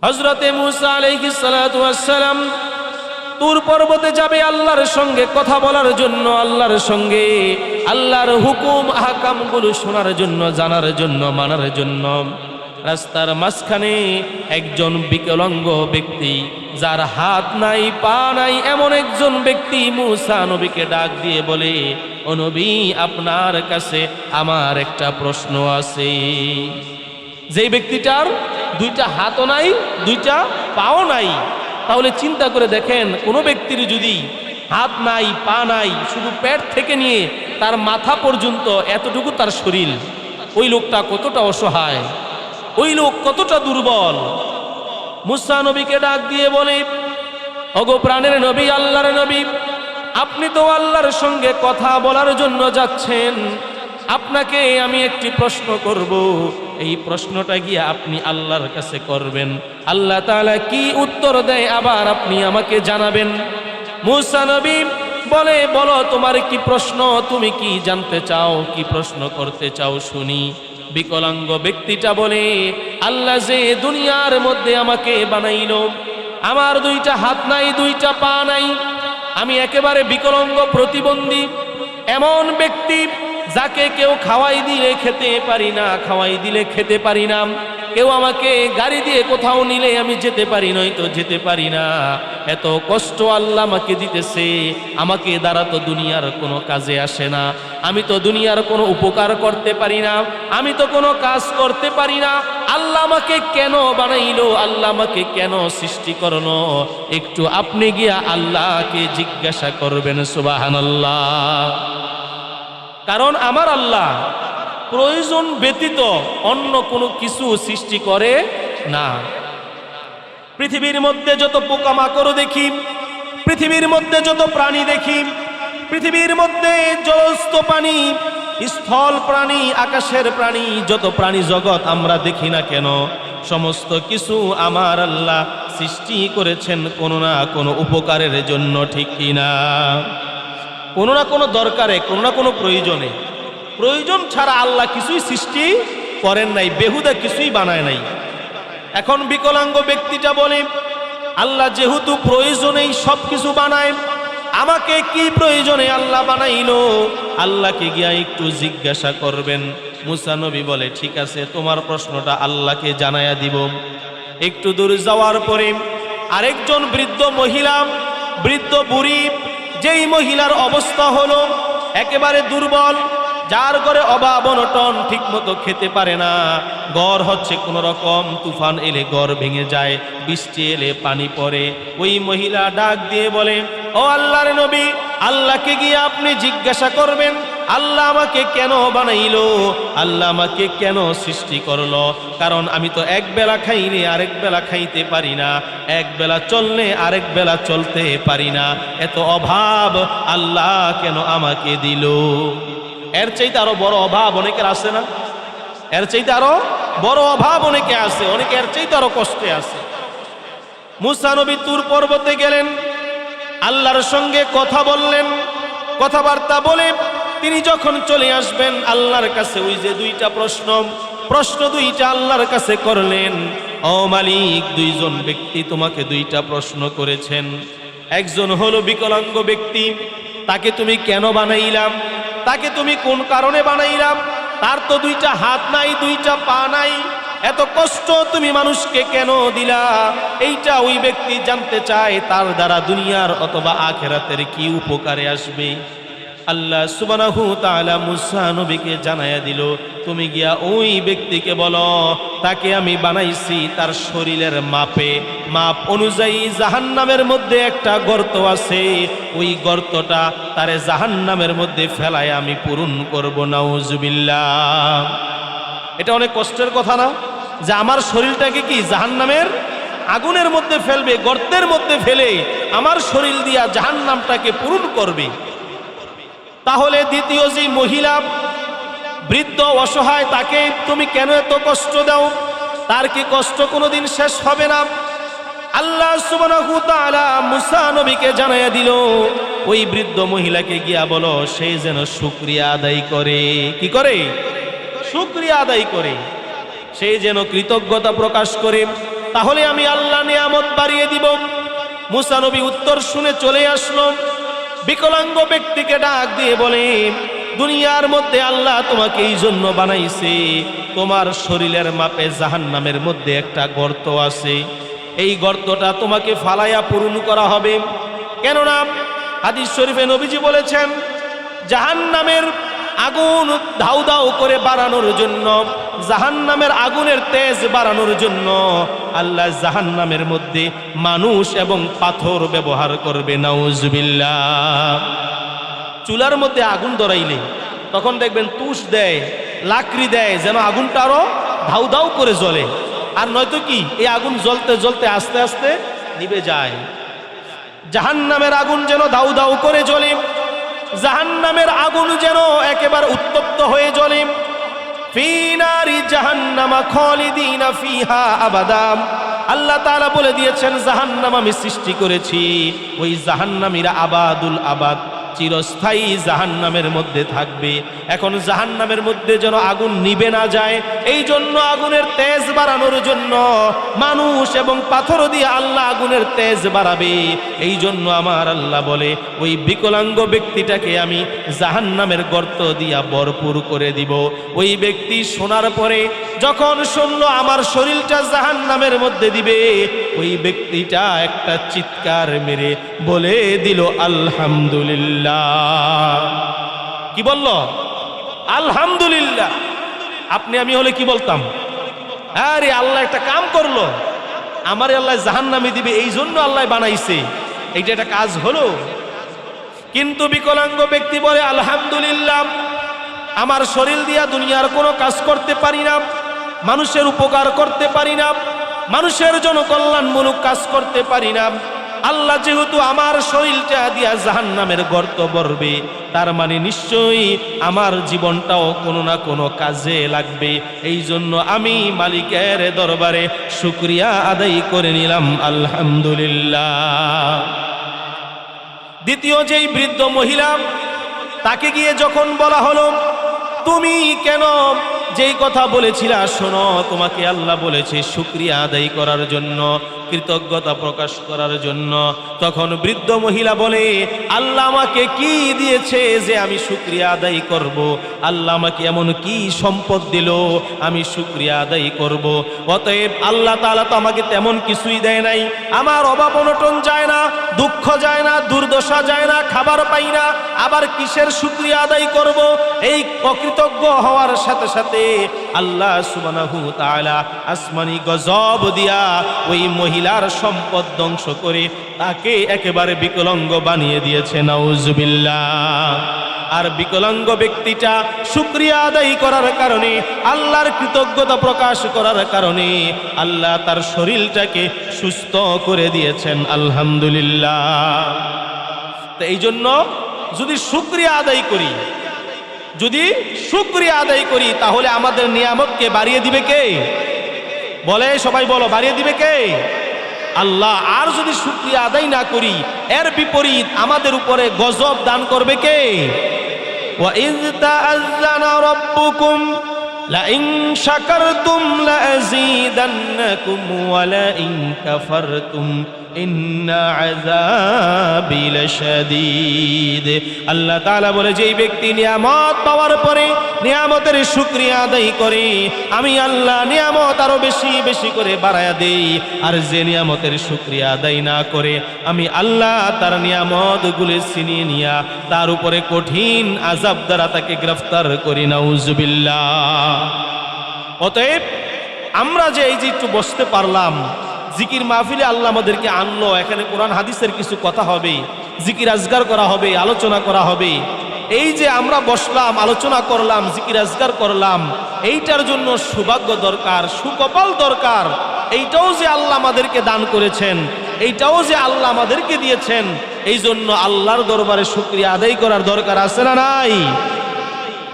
হযরতে মুসা আলাইহিস সালাতু ওয়াস সালাম তুর পর্বতে যাবে আল্লাহর সঙ্গে কথা বলার জন্য, আল্লাহর সঙ্গে আল্লাহর হুকুম আহকামগুলো শোনার জন্য, জানার জন্য, মানার জন্য। রাস্তার মাঝখানে একজন বিকলাঙ্গ ব্যক্তি, যার হাত নাই পা নাই, এমন একজন ব্যক্তি মুসা নবীকে ডাক দিয়ে বলে, ও নবী, আপনার কাছে আমার একটা প্রশ্ন আছে। যেই ব্যক্তিটার দুইটা হাতও নাই, দুইটা পাও নাই, তাহলে চিন্তা করে দেখেন, কোনো ব্যক্তির যদি হাত নাই পা নাই, শুধু পেট থেকে নিয়ে তার মাথা পর্যন্ত এতটুকু তার শরীর, ওই লোকটা কতটা অসহায়, ওই লোক কতটা দুর্বল। মুসা নবীকে ডাক দিয়ে বলে, ওগো প্রাণের নবী, আল্লাহর নবী, আপনি তো আল্লাহর সঙ্গে কথা বলার জন্য যাচ্ছেন, আপনাকে আমি একটি প্রশ্ন করব, এই প্রশ্নটা গিয়ে আপনি আল্লাহর কাছে করবেন, আল্লাহ তাআলা কি উত্তর দেয় আবার আপনি আমাকে জানাবেন। মুসা নবী বলে, বলো তোমার কি প্রশ্ন, তুমি কি জানতে চাও, কি প্রশ্ন করতে চাও শুনি। বিকলাঙ্গ ব্যক্তিটা বলে, আল্লাহ যে দুনিয়ার মধ্যে আমাকে বানাইলো, আমার দুইটা হাত নাই, দুইটা পা নাই, আমি একেবারে বিকলাঙ্গ প্রতিবন্ধী, এমন ব্যক্তি যাকে কেউ খাওয়াই দিলে খেতে পারি না, খাওয়াই দিলে খেতে পারি না, কেউ আমাকে গাড়ি দিয়ে কোথাও নিলে আমি যেতে পারি, নয়তো যেতে পারি না, এত কষ্ট আল্লাহ আমাকে দিতেছে, আমাকে দ্বারা তো দুনিয়ার কোনো কাজে আসে না, আমি তো দুনিয়ার কোনো উপকার করতে পারি না, আমি তো কোনো কাজ করতে পারি না, আল্লাহ আমাকে কেন বানাইলো, আল্লাহ আমাকে কেন সৃষ্টি করলো, একটু আপনি গিয়া আল্লাহকে জিজ্ঞাসা করবেন। সুবহানাল্লাহ। কারণ আমার আল্লাহ প্রয়োজন ব্যতীত অন্য কোনো কিছু সৃষ্টি করে না। পৃথিবীর মধ্যে যত পোকামাকড় দেখি, পৃথিবীর মধ্যে যত প্রাণী দেখি, পৃথিবীর মধ্যে জলস্থ প্রাণী, স্থল প্রাণী, আকাশের প্রাণী, যত প্রাণী জগৎ আমরা দেখি না কেন, সমস্ত কিছু আমার আল্লাহ সৃষ্টি করেছেন কোনো না কোনো উপকারের জন্য, ঠিক কিনা? কোনো না কোনো দরকারে, কোনো না কোনো প্রয়োজনে। প্রয়োজন ছাড়া আল্লাহ কিছুই সৃষ্টি করেন নাই, বেহুদা কিছুই বানায় নাই। এখন বিকলাঙ্গ ব্যক্তিটা বলে, আল্লাহ যেহেতু প্রয়োজনেই সব কিছু বানায়, আমাকে কি প্রয়োজনে আল্লাহ বানাইলো, আল্লাহকে গিয়া একটু জিজ্ঞাসা করবেন। মুসা নবী বলে, ঠিক আছে, তোমার প্রশ্নটা আল্লাহকে জানায়া দিব। একটু দূর যাওয়ার পরে আরেকজন বৃদ্ধ মহিলা, বৃদ্ধ বুড়ি, যেই মহিলার অবস্থা হলো একেবারে দুর্বল, যার ঘরে অভাব অনটন, ঠিক মতো খেতে পারে না, ঘর হচ্ছে কোনো রকম, তুফান এলে ঘর ভেঙে যায়, বৃষ্টি এলে পানি পড়ে, ওই মহিলা ডাক দিয়ে বলে, ও আল্লাহর নবী, আল্লাহকে গিয়ে আপনি জিজ্ঞাসা করবেন, আল্লাহ আমাকে কেন বানাইলো, আল্লাহ আমাকে কেন সৃষ্টি করলো, কারণ আমি তো এক বেলা খাইলে আরেক বেলা খাইতে পারি না, এক বেলা চললে আরেক বেলা চলতে পারি না, এত অভাব আল্লাহ কেন আমাকে দিল। এর চাইতে আরো বড় অভাব অনেকের আছে না? এর চাইতে আরো বড় অভাব অনেকে আছে, অনেকে এর চাইতে আরো কষ্টে আছে। মুসা নবী তুর পর্বতে গেলেন, আল্লাহর সঙ্গে কথা বললেন, কথাবার্তা বলে তিনি যখন চলে আসবেন আল্লাহর কাছে, ওই যে দুইটা প্রশ্ন দুইটা আল্লাহর কাছে করলেন। ও মালিক, দুইজন ব্যক্তি তোমাকে দুইটা প্রশ্ন করেছেন, একজন হলো বিকলাঙ্গ ব্যক্তি, তাকে তুমি কেন বানাইলাম, তাকে তুমি কোন কারণে বানাইলাম, তার তো দুইটা হাত নাই, দুইটা পা নাই, এত কষ্ট তুমি মানুষকে কেন দিলা, এইটা ওই ব্যক্তি জানতে চায়, তার দ্বারা দুনিয়ার অথবা আখিরাতের কি উপকারে আসবে। আল্লাহ সুবহানাহু তাআলা মুসা নবীকে জানায়া দিল, তুমি গিয়া ওই ব্যক্তিকে বলো, তাকে আমি বানাইছি তার শরীরের মাপ অনুযায়ী জাহান্নামের মধ্যে একটা গর্ত আছে, ওই গর্তটা তারে জাহান্নামের মধ্যে ফেলায় আমি পূরণ করব। নাউজুবিল্লাহ। এটা অনেক কষ্টের কথা না, যে আমার শরীরটাকে কি জাহান্নামের আগুনের মধ্যে ফেলবে, গর্তের মধ্যে ফেলে আমার শরীর দিয়া জাহান্নামটাকে পূরণ করবে। তাহলে দ্বিতীয় যে মহিলা বৃদ্ধ অসহায়, তাকে তুমি কেন এত কষ্ট দাও, তার কি কষ্ট কোনোদিন শেষ হবে না? আল্লাহ সুবহানাহু ওয়া তাআলা মুসা নবীকে জানাইয়া দিল, ওই বৃদ্ধ মহিলাকে গিয়া বলো, সে যেন শুকরিয়া আদায় করে। কি করে? শুকরিয়া আদায় করে, সে যেন কৃতজ্ঞতা প্রকাশ করে। তাহলে আমি আল্লাহ নিয়ামত বাড়িয়ে দিব। মুসা নবী উত্তর শুনে চলে আসলো। বিকলাঙ্গ ব্যক্তিকে ডাক দিয়ে বলে, দুনিয়ার মধ্যে আল্লাহ তোমাকে এই জন্য বানাইছে, তোমার শরীরের মাপে জাহান্নামের মধ্যে একটা গর্ত আছে, এই গর্তটা তোমাকে ফালাইয়া পূরণ করা হবে। কেননা হাদিস শরীফে নবীজি বলেছেন, জাহান্নামের আগুন ধাউ ধাউ করে বাড়ানোর জন্য, জাহান্নামের আগুনের তেজ বাড়ানোর জন্য আল্লাহ জাহান্নামের মধ্যে মানুষ এবং পাথর ব্যবহার করবে। নাউজুবিল্লাহ। চুলার মধ্যে আগুন ধরাইলে তখন দেখবেন তুষ দেয়, লাকড়ি দেয়, যেন আগুনটা আরো ধাউ ধাউ করে জ্বলে। আর নয়তো কি, এই আগুন জ্বলতে জ্বলতে আস্তে আস্তে নিভে যায়। জাহান্নামের আগুন যেন দাউ দাউ করে জ্বলে, জাহান্নামের আগুন যেন একেবারে উত্তপ্ত হয়ে জ্বলে। ফি নারি জাহান্নামা খালিদিনা ফিহা আবাদা। আল্লাহ তাআলা বলে দিয়েছেন, জাহান্নাম আমি সৃষ্টি করেছি, ওই জাহান্নামীরা আবাদুল আবাদ, চিরস্থায়ী জাহান্নামের মধ্যে থাকবে। এখন জাহান্নামের মধ্যে যেন আগুন নিভে না যায়, এই জন্য আগুনের তেজ বাড়ানোর জন্য মানুষ এবং পাথর দিয়ে আল্লাহ আগুনের তেজ বাড়াবে। এই জন্য আমার আল্লাহ বলে, ওই বিকলাঙ্গ ব্যক্তিটাকে আমি জাহান্নামের গর্ত দিয়া ভরপুর করে দিব। ওই ব্যক্তি শোনার পরে যখন শুনলো আমার শরীরটা জাহান্নামের মধ্যে দিবে, ওই ব্যক্তিটা একটা চিৎকার মেরে বলে দিল আলহামদুলিল্লাহ। কি বলল? আলহামদুলিল্লাহ। আপনি আমি হলে কি বলতাম? আরে আল্লাহ একটা কাম করলো, আমারে আল্লাহ জাহান্নামে দিবে, এই জন্য আল্লাহ বানাইছে, এইটা একটা কাজ হলো। কিন্তু বিকলাঙ্গ ব্যক্তি বলে, আলহামদুলিল্লাহ, আমার শরীর দিয়া দুনিয়ার কোনো কাজ করতে পারি না, মানুষের উপকার করতে পারি না, মানুষের জন্য কল্যাণমূলক কাজ করতে পারি না। আল্লাহ যেহেতু আমার শরীরটা দিয়া জাহান্নামের গর্ত ভরবে, তার মানে নিশ্চয়ই আমার জীবনটাও কোনো না কোনো কাজে লাগবে। এই জন্য আমি মালিকের দরবারে শুকরিয়া আদায় করে নিলাম, আলহামদুলিল্লাহ। দ্বিতীয় যেই বৃদ্ধ মহিলা, তাকে গিয়ে যখন বলা হলো, তুমি কেন যেই কথা বলেছিলা, শোনো, তোমাকে আল্লাহ বলেছে শুকরিয়া আদায় করার জন্য, কৃতজ্ঞতা প্রকাশ করার জন্য। তখন বৃদ্ধ মহিলা বলে, আল্লাহ আমাকে কি দিয়েছে যে আমি শুকরিয়া আদায় করব? আল্লাহ আমাকে এমন কি সম্পদ দিল আমি শুকরিয়া আদায় করব? অতএব আল্লাহ তাআলা তো আমাকে তেমন কিছুই দেয় নাই, আমার অভাব অনটন যায় না, দুঃখ যায় না, দুর্দশা যায় না, খাবার পাই না, আবার কিসের শুকরিয়া আদায় করব? এই অকৃতজ্ঞ হওয়ার সাথে সাথে আল্লাহ সুবহানাহু ওয়া তাআলা আসমানি গজব দিয়া ওই মহিলার সম্পদ ধ্বংস করে তাকে একেবারে বিকলাঙ্গ বানিয়ে দিয়েছে। নাউজুবিল্লাহ। আর বিকলাঙ্গ ব্যক্তিটা শুকরিয়া আদায় করার কারণে, আল্লাহর কৃতজ্ঞতা প্রকাশ করার কারণে আল্লাহ তার শরীরটাকে সুস্থ করে দিয়েছেন, আলহামদুলিল্লাহ। তো এই জন্য যদি শুকরিয়া আদায় করি, যদি শুকরিয়া আদায় করি, তাহলে আমাদের নিয়ামতকে বাড়িয়ে দিবে কে? বলে, সবাই বলো, বাড়িয়ে দিবে কে? আল্লাহ। আর যদি শুকরিয়া আদায় না করি, এর বিপরীত আমাদের উপরে গজব দান করবে কে? وَإِذْ تَأَذَّنَ رَبُّكُمْ لَئِنْ شَكَرْتُمْ لَأَزِيدَنَّكُمْ وَلَئِنْ كَفَرْتُمْ إِنَّ عَذَابِي لَشَدِيدٌ। আল্লাহ তাআলা বলে, যেই ব্যক্তি নিয়ামত পাওয়ার পরে নিয়ামতের শুকরিয়া আদায় করে, আমি আল্লাহ নিয়ামত আরো বেশি বেশি করে বাড়ায়া দেই। আর যে নিয়ামতের শুকরিয়া আদায় না করে, আমি আল্লাহ তার নিয়ামতগুলো ছিনিয়ে নিয়া তার উপরে কঠিন আযাব দ্বারা তাকে গ্রেফতার করি। নাউজুবিল্লাহ। অতএব আমরা যে এই যে একটু বসতে পারলাম, জিকির মাহফিলে আল্লাহ আমাদেরকে আনলো, এখানে কোরআন হাদিসের কিছু কথা হবে, জিকির আজগার করা হবে, আলোচনা করা হবে। এই যে আমরা বসলাম, আলোচনা করলাম, জিকির আজগার করলাম, এইটার জন্য সৌভাগ্য দরকার, সুকপাল দরকার। এইটাও যে আল্লাহ আমাদেরকে দান করেছেন, এইটাও যে আল্লাহ আমাদেরকে দিয়েছেন, এই জন্য আল্লাহর দরবারে শুকরিয়া আদায় করার দরকার আছে না নাই?